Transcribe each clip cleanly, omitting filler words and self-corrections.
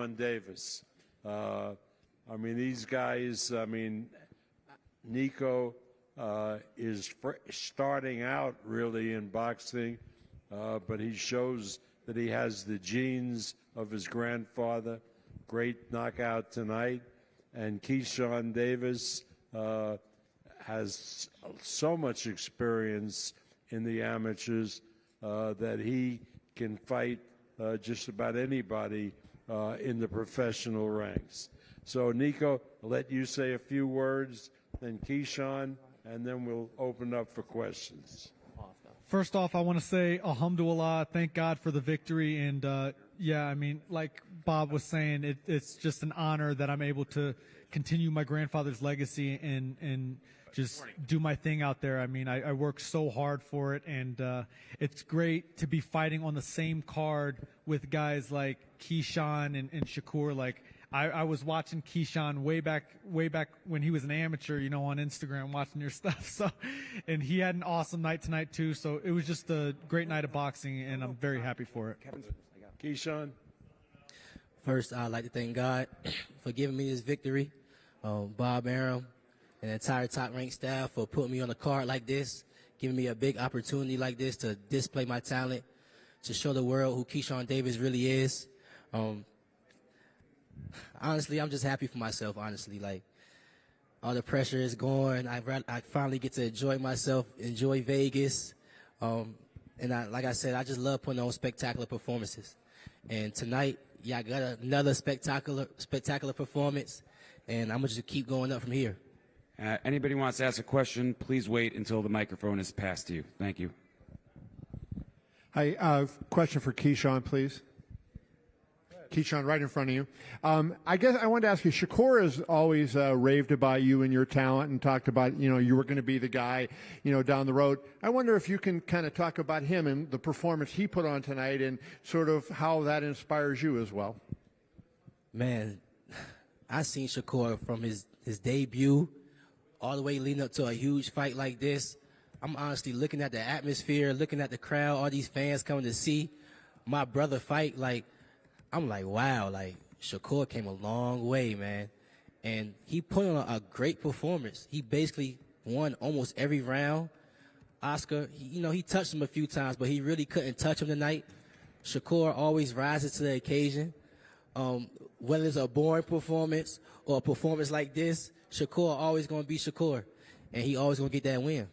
Keyshawn Davis. I mean, these guys, I mean, Nico is starting out really in boxing, but he shows that he has the genes of his grandfather. Great knockout tonight. And Keyshawn Davis has so much experience in the amateurs that he can fight just about anybody in the professional ranks. So, Nico, I'll let you say a few words, then Keyshawn, and then we'll open up for questions. First off, I want to say alhamdulillah, thank God for the victory. And, yeah, I mean, like Bob was saying, it's just an honor that I'm able to continue my grandfather's legacy and just do my thing out there. I mean, I worked so hard for it, and it's great to be fighting on the same card with guys like Keyshawn and Shakur. Like, I was watching Keyshawn way back when he was an amateur, you know, on Instagram, watching your stuff. So, and he had an awesome night tonight too. So it was just a great night of boxing, and I'm very happy for it. Keyshawn? First, I'd like to thank God for giving me this victory. Bob Arum and the entire Top Rank staff for putting me on a card like this, giving me a big opportunity like this to display my talent, to show the world who Keyshawn Davis really is. Honestly, I'm just happy for myself, honestly. Like, all the pressure is gone. I finally get to enjoy myself, enjoy Vegas. And like I said, I just love putting on spectacular performances. And tonight, yeah, I got another spectacular performance, and I'm going to just keep going up from here. Anybody wants to ask a question, please wait until the microphone is passed to you. Thank you. Hi, question for Keyshawn, please. Keyshawn, right in front of you. I guess I wanted to ask you, Shakur has always raved about you and your talent and talked about, you know, you were going to be the guy, you know, down the road. I wonder if you can kind of talk about him and the performance he put on tonight and sort of how that inspires you as well. Man, I seen Shakur from his debut all the way leading up to a huge fight like this. I'm honestly looking at the atmosphere, looking at the crowd, all these fans coming to see my brother fight. Like, I'm like, wow, like, Shakur came a long way, man. And he put on a great performance. He basically won almost every round. Oscar, he touched him a few times, but he really couldn't touch him tonight. Shakur always rises to the occasion. Whether it's a boring performance or a performance like this, Shakur always going to be Shakur, and he always going to get that win.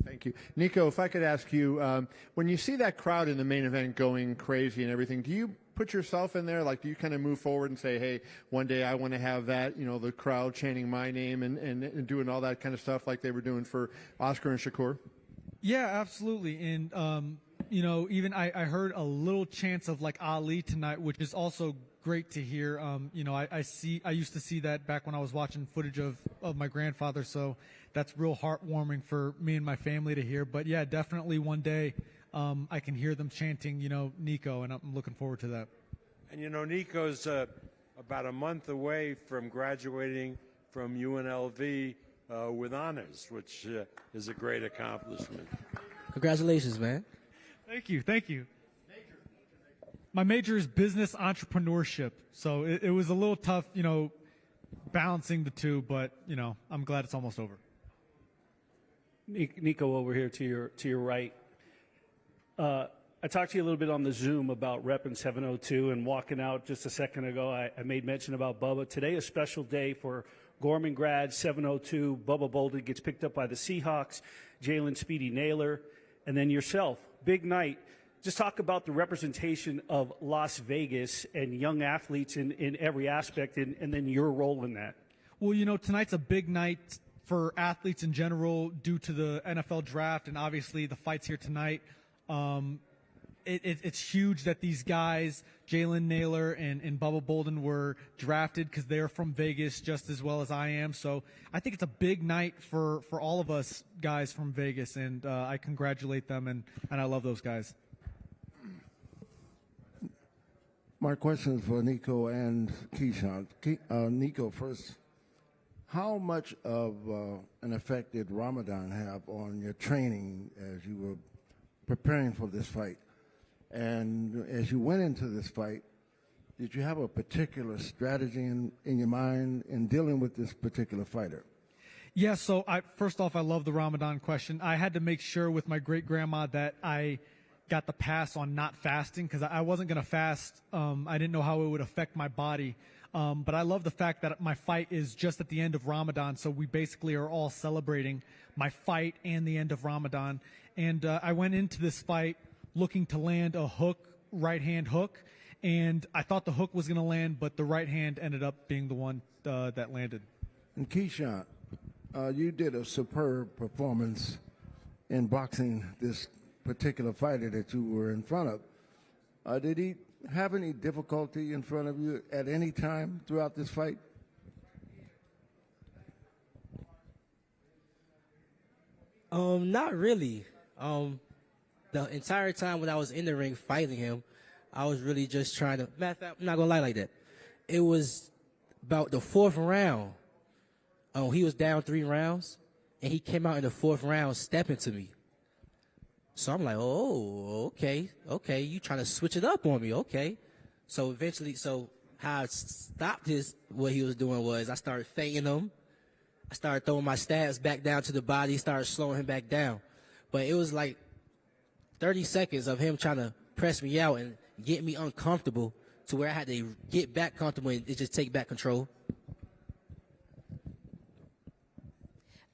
Thank you. Nico, if I could ask you, when you see that crowd in the main event going crazy and everything, do you put yourself in there? Like, do you kind of move forward and say, hey, one day I want to have that, you know, the crowd chanting my name and doing all that kind of stuff like they were doing for Oscar and Shakur? Yeah, absolutely. And, you know, even I heard a little chance of like Ali tonight, which is also great to hear. You know, I used to see that back when I was watching footage of my grandfather. So that's real heartwarming for me and my family to hear. But yeah, definitely one day I can hear them chanting, you know, Nico, and I'm looking forward to that. And, you know, Nico's about a month away from graduating from UNLV with honors, which is a great accomplishment. Congratulations, man. Thank you. Thank you. My major is business entrepreneurship. So it was a little tough, you know, balancing the two, but, you know, I'm glad it's almost over. Nico, over here to your right. I talked to you a little bit on the Zoom about repping 702 and walking out just a second ago. I made mention about Bubba. Today, a special day for Gorman grad 702. Bubba Bolden gets picked up by the Seahawks, Jalen Speedy Naylor, and then yourself. Big night. Just talk about the representation of Las Vegas and young athletes in every aspect, and then your role in that. Well, you know, tonight's a big night for athletes in general due to the NFL draft and obviously the fights here tonight. It's huge that these guys, Jalen Naylor and Bubba Bolden, were drafted because they're from Vegas just as well as I am. So I think it's a big night for all of us guys from Vegas, and I congratulate them, and I love those guys. My question is for Nico and Keyshawn. Nico, first, how much of an effect did Ramadan have on your training as you were preparing for this fight? And as you went into this fight, did you have a particular strategy in your mind in dealing with this particular fighter? Yeah, so first off, I love the Ramadan question. I had to make sure with my great-grandma that I got the pass on not fasting because I wasn't going to fast. I didn't know how it would affect my body. But I love the fact that my fight is just at the end of Ramadan, so we basically are all celebrating my fight and the end of Ramadan. And I went into this fight looking to land a hook, right-hand hook, and I thought the hook was going to land, but the right hand ended up being the one that landed. And Keyshawn, you did a superb performance in boxing this particular fighter that you were in front of. Did he have any difficulty in front of you at any time throughout this fight? Not really. The entire time when I was in the ring fighting him, I was really just trying to. Matter of fact, I'm not gonna lie like that. It was about the fourth round. He was down 3 rounds, and he came out in the fourth round stepping to me. So I'm like, oh, okay, you trying to switch it up on me, okay. So eventually, how I stopped what he was doing was I started feinting him. I started throwing my stabs back down to the body, started slowing him back down. But it was like 30 seconds of him trying to press me out and get me uncomfortable to where I had to get back comfortable and just take back control.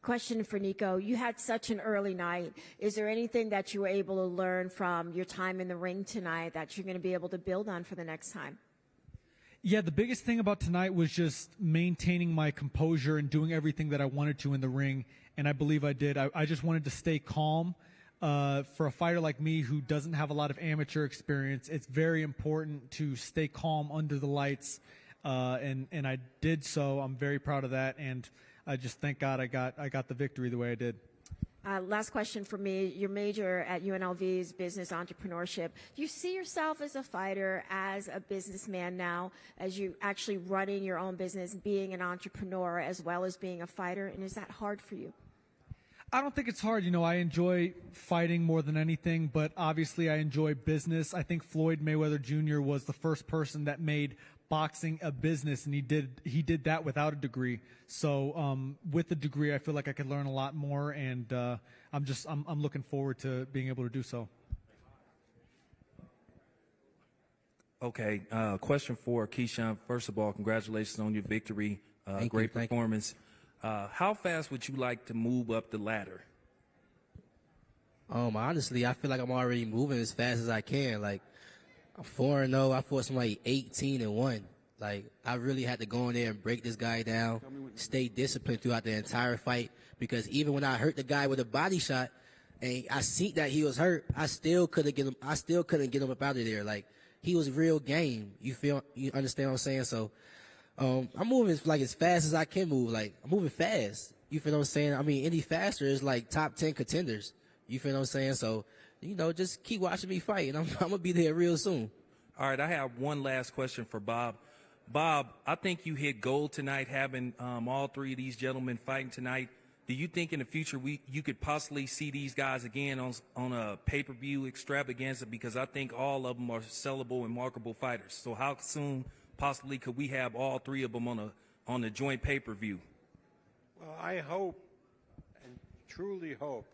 Question for Nico. You had such an early night. Is there anything that you were able to learn from your time in the ring tonight that you're going to be able to build on for the next time? Yeah, the biggest thing about tonight was just maintaining my composure and doing everything that I wanted to in the ring, and I believe I did. I just wanted to stay calm. For a fighter like me who doesn't have a lot of amateur experience, it's very important to stay calm under the lights, and I did so. I'm very proud of that, and I just thank God I got the victory the way I did. Last question for me. Your major at UNLV is business entrepreneurship. Do you see yourself as a fighter, as a businessman now, as you actually running your own business, being an entrepreneur as well as being a fighter? And is that hard for you? I don't think it's hard. I enjoy fighting more than anything, but obviously I enjoy business. I think Floyd Mayweather Jr. was the first person that made boxing a business, and he did that without a degree. So with the degree, I feel like I could learn a lot more, and I'm looking forward to being able to do so. Okay, question for Keyshawn. First of all, congratulations on your victory. Great performance. How fast would you like to move up the ladder? Honestly, I feel like I'm already moving as fast as I can. Like, I'm 4-0. I fought somebody 18-1. Like, I really had to go in there and break this guy down, stay disciplined throughout the entire fight, because even when I hurt the guy with a body shot and I see that he was hurt, I still couldn't get him up out of there. Like, he was real game. You understand what I'm saying? So I'm moving like as fast as I can move. Like, I'm moving fast. You feel what I'm saying? I mean, any faster is like top 10 contenders. You feel what I'm saying? So, just keep watching me fight, and I'm going to be there real soon. All right, I have one last question for Bob. Bob, I think you hit gold tonight, having all 3 of these gentlemen fighting tonight. Do you think in the future you could possibly see these guys again on a pay-per-view extravaganza? Because I think all of them are sellable and marketable fighters. So how soon possibly could we have all 3 of them on a joint pay-per-view? Well, I hope and truly hope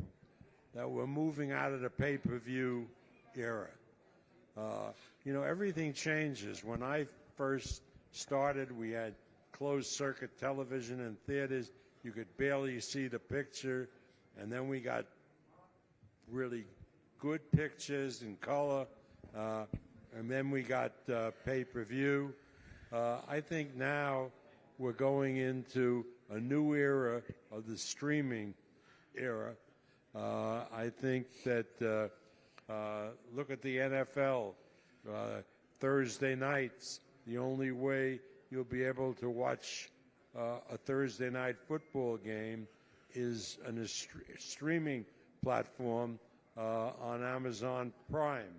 that we're moving out of the pay-per-view era. Everything changes. When I first started, we had closed-circuit television in theaters. You could barely see the picture, and then we got really good pictures in color, and then we got pay-per-view. I think now we're going into a new era of the streaming era. I think that look at the NFL. Thursday nights, the only way you'll be able to watch a Thursday night football game is on a streaming platform on Amazon Prime.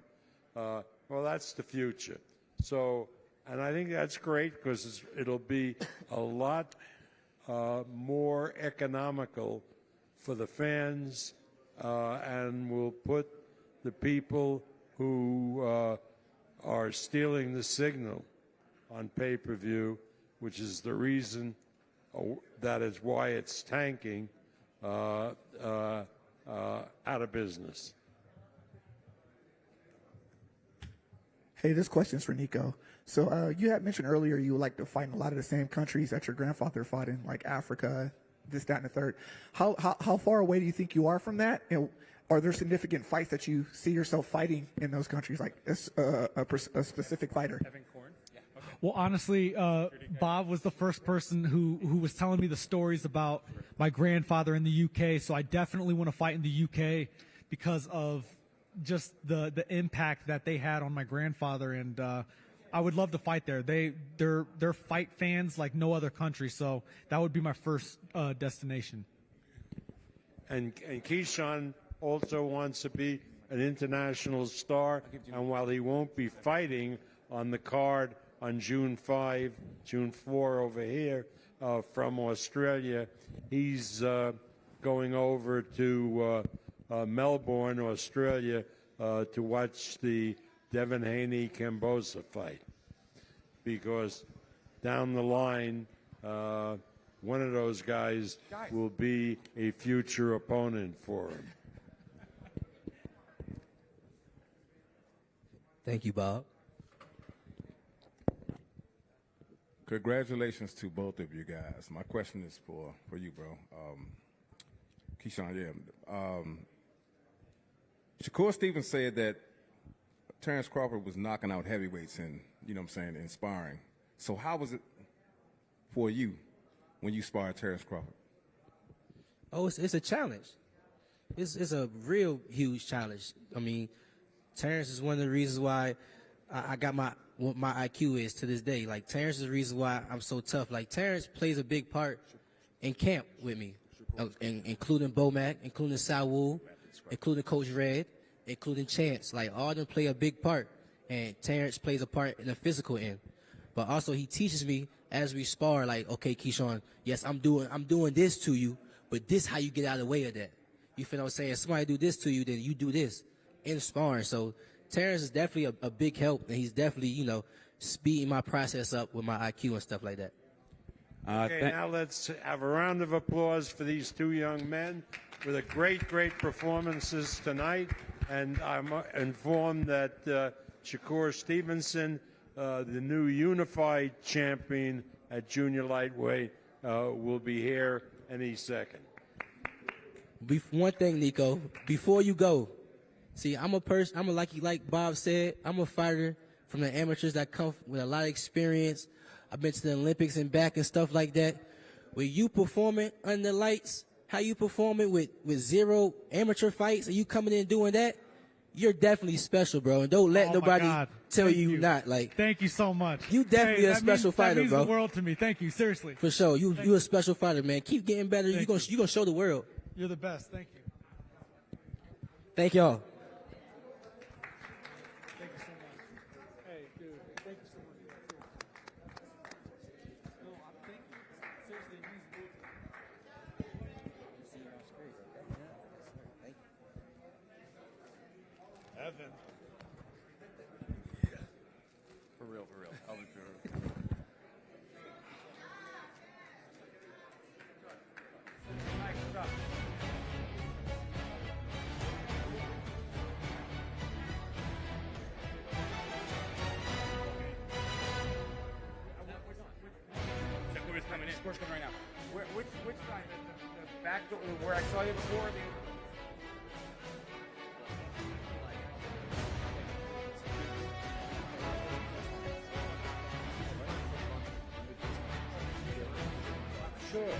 Well, that's the future. So, and I think that's great because it'll be a lot more economical for the fans, and will put the people who are stealing the signal on pay-per-view, which is the reason that is why it's tanking, out of business. Hey, this question's for Nico. So you had mentioned earlier you would like to fight in a lot of the same countries that your grandfather fought in, like Africa, this, that, and the third. How far away do you think you are from that? And are there significant fights that you see yourself fighting in those countries, like a specific fighter? Well, honestly, Bob was the first person who was telling me the stories about my grandfather in the UK. So I definitely want to fight in the UK because of just the impact that they had on my grandfather, and I would love to fight there. They're fight fans like no other country, so that would be my first destination. And Keyshawn also wants to be an international star, and while he won't be fighting on the card on June 5, June 4 over here from Australia, he's going over to Melbourne, Australia, to watch the Devin Haney-Cambosa fight, because down the line, one of those guys will be a future opponent for him. Thank you, Bob. Congratulations to both of you guys. My question is for you, bro. Keyshawn, yeah. Shakur Stevenson said that Terrence Crawford was knocking out heavyweights and, you know what I'm saying, inspiring. So how was it for you when you sparred Terrence Crawford? Oh, it's a challenge. It's a real huge challenge. I mean, Terrence is one of the reasons why I got what my IQ is to this day. Like, Terrence is the reason why I'm so tough. Like, Terrence plays a big part in camp with me, including Bomac, including Saul, including Coach Red, including Chance. Like, all of them play a big part, and Terrence plays a part in the physical end. But also, he teaches me as we spar, like, okay, Keyshawn, yes, I'm doing this to you, but this how you get out of the way of that. You feel what I'm saying? If somebody do this to you, then you do this in sparring. So Terrence is definitely a big help, and he's definitely, you know, speeding my process up with my IQ and stuff like that. Okay, now let's have a round of applause for these two young men with a great performances tonight. And I'm informed that Shakur Stevenson, the new unified champion at junior lightweight, will be here any second. One thing, Nico, before you go, see, like Bob said, I'm a fighter from the amateurs that come with a lot of experience. I've been to the Olympics and back and stuff like that. When you performing under lights, how you performing with zero amateur fights, and you coming in doing that, you're definitely special, bro. And don't let nobody tell you not. Like, thank you so much. You definitely a special fighter, that means bro. The world to me. Thank you, seriously. For sure, you a special fighter, man. Keep getting better. You gonna show the world. You're the best. Thank you. Thank y'all. Thank you so much. Hey, dude. Thank you so much. No, thank you. Seriously, it means the world to me. Evan. For real. I'll be for real. Shakur's coming in. Shakur's coming right now. Which side? The back door where I saw you before? Sure.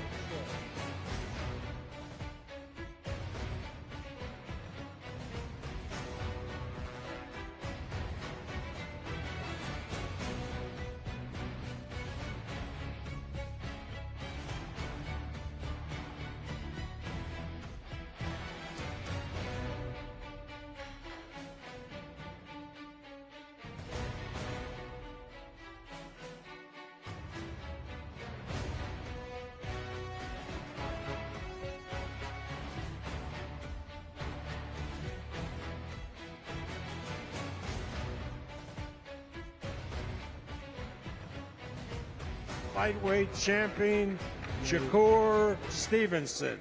lightweight champion, Shakur Stevenson.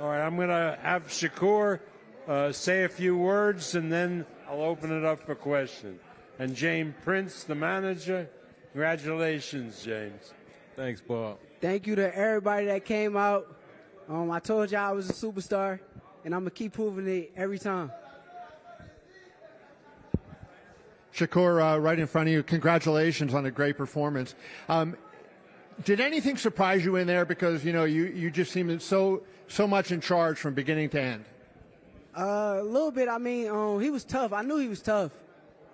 All right, I'm going to have Shakur say a few words, and then I'll open it up for questions. And James Prince, the manager, congratulations, James. Thanks, Bob. Thank you to everybody that came out. I told y'all I was a superstar, and I'm going to keep proving it every time. Shakur, right in front of you, congratulations on a great performance. Did anything surprise you in there? Because, you just seemed so much in charge from beginning to end. A little bit. I mean, he was tough. I knew he was tough.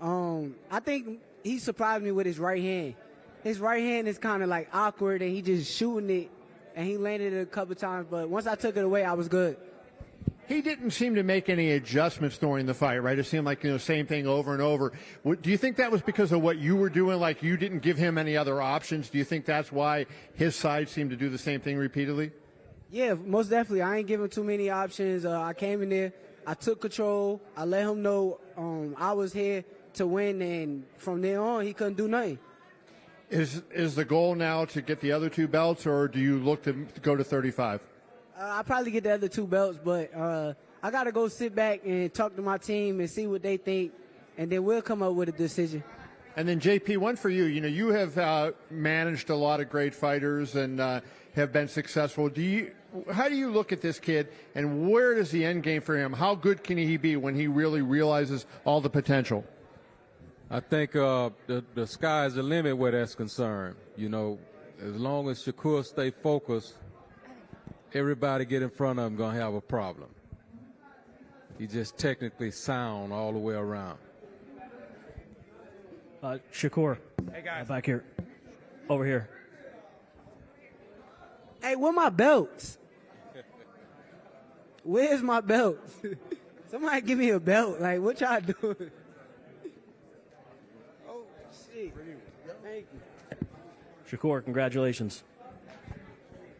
I think he surprised me with his right hand. His right hand is kind of like awkward, and he just shooting it, and he landed it a couple times. But once I took it away, I was good. He didn't seem to make any adjustments during the fight, right? It seemed like, same thing over and over. Do you think that was because of what you were doing? Like, you didn't give him any other options? Do you think that's why his side seemed to do the same thing repeatedly? Yeah, most definitely. I ain't giving too many options. I came in there, I took control. I let him know I was here to win, and from there on, he couldn't do nothing. Is the goal now to get the other two belts, or do you look to go to 35? I'll probably get the other two belts, but I got to go sit back and talk to my team and see what they think, and then we'll come up with a decision. And then, JP, one for you. You have managed a lot of great fighters and have been successful. How do you look at this kid, and where is the end game for him? How good can he be when he really realizes all the potential? I think the sky is the limit where that's concerned. As long as Shakur stay focused, everybody get in front of him going to have a problem. He's just technically sound all the way around. Shakur. Hey, guys. Back here. Over here. Hey, where my belts? Where's my belts? Somebody give me a belt. Like, what y'all doing? Oh, shit. Thank you. Shakur, congratulations.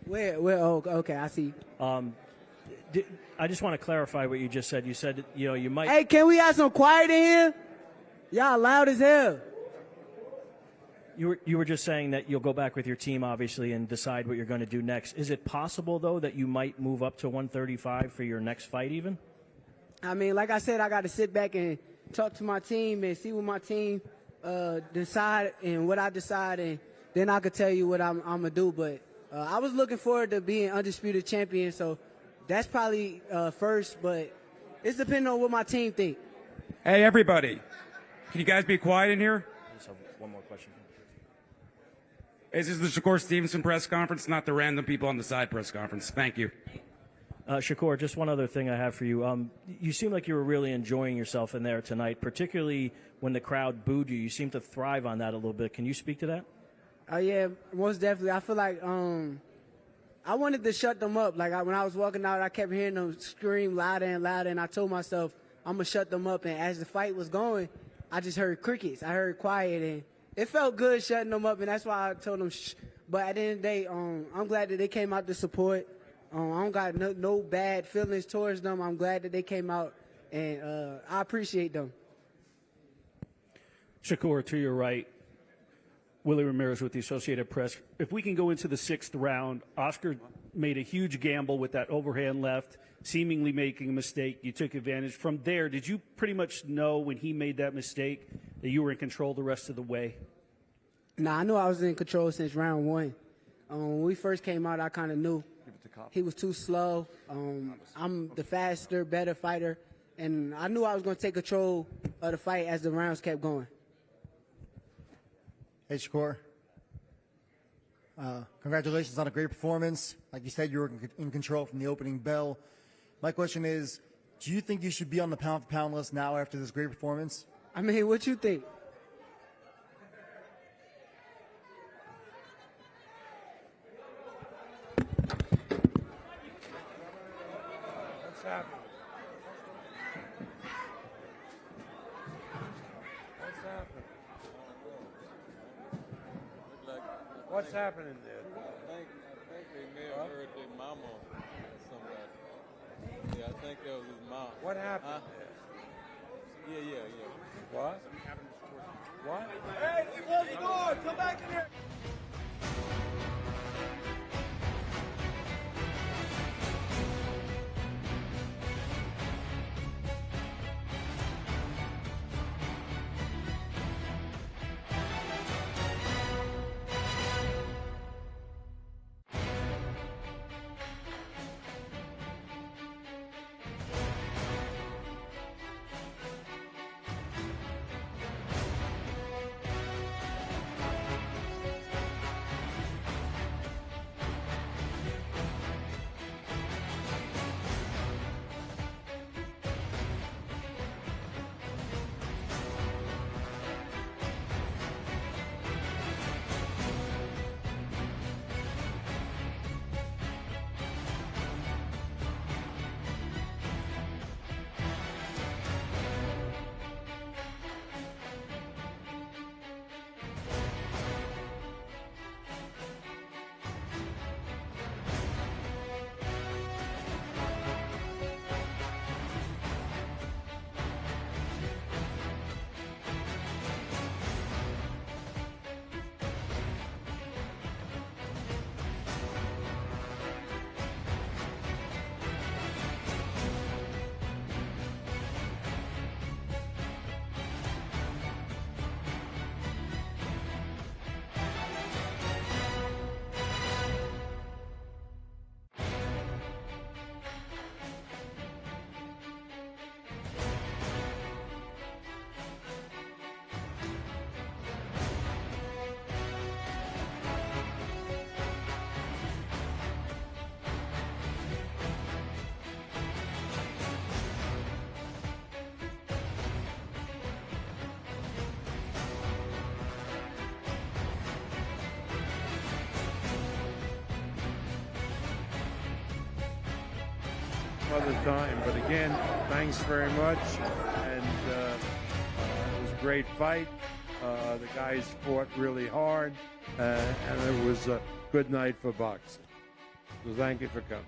Where? Oh, okay, I see. I just want to clarify what you just said. You said, you might. Hey, can we have some quiet in here? Y'all loud as hell. You were just saying that you'll go back with your team, obviously, and decide what you're going to do next. Is it possible, though, that you might move up to 135 for your next fight even? I mean, like I said, I got to sit back and talk to my team and see what my team decide and what I decide, and then I could tell you what I'm going to do. But I was looking forward to being undisputed champion, so that's probably first, but it's depending on what my team think. Hey, everybody. Can you guys be quiet in here? I just have one more question. This is the Shakur Stevenson press conference, not the random people on the side press conference. Thank you. Shakur, just one other thing I have for you. You seem like you were really enjoying yourself in there tonight, particularly when the crowd booed you. You seem to thrive on that a little bit. Can you speak to that? Yeah, most definitely. I feel like I wanted to shut them up. Like, when I was walking out, I kept hearing them scream louder and louder, and I told myself, I'm going to shut them up. And as the fight was going, I just heard crickets. I heard quiet, and it felt good shutting them up, and that's why I told them shh. But at the end of the day, I'm glad that they came out to support. I don't got no bad feelings towards them. I'm glad that they came out, and I appreciate them. Shakur, to your right, Willie Ramirez with the Associated Press. If we can go into the sixth round, Oscar made a huge gamble with that overhand left, seemingly making a mistake. You took advantage. From there, did you pretty much know when he made that mistake that you were in control the rest of the way? Nah, I knew I was in control since round one. When we first came out, I kind of knew he was too slow. I'm the faster, better fighter, and I knew I was going to take control of the fight as the rounds kept going. Hey, Shakur. Congratulations on a great performance. Like you said, you were in control from the opening bell. My question is, do you think you should be on the pound-for-pound list now after this great performance? I mean, what you think? What's happening? What's happening? What's happening there? I think they may have heard their mama or somebody. Yeah, I think that was his mom. What happened there? Yeah, What? What? Hey, close the door. Come back in here. Other time, but again, thanks very much, and it was a great fight. The guys fought really hard, and it was a good night for boxing. So thank you for coming.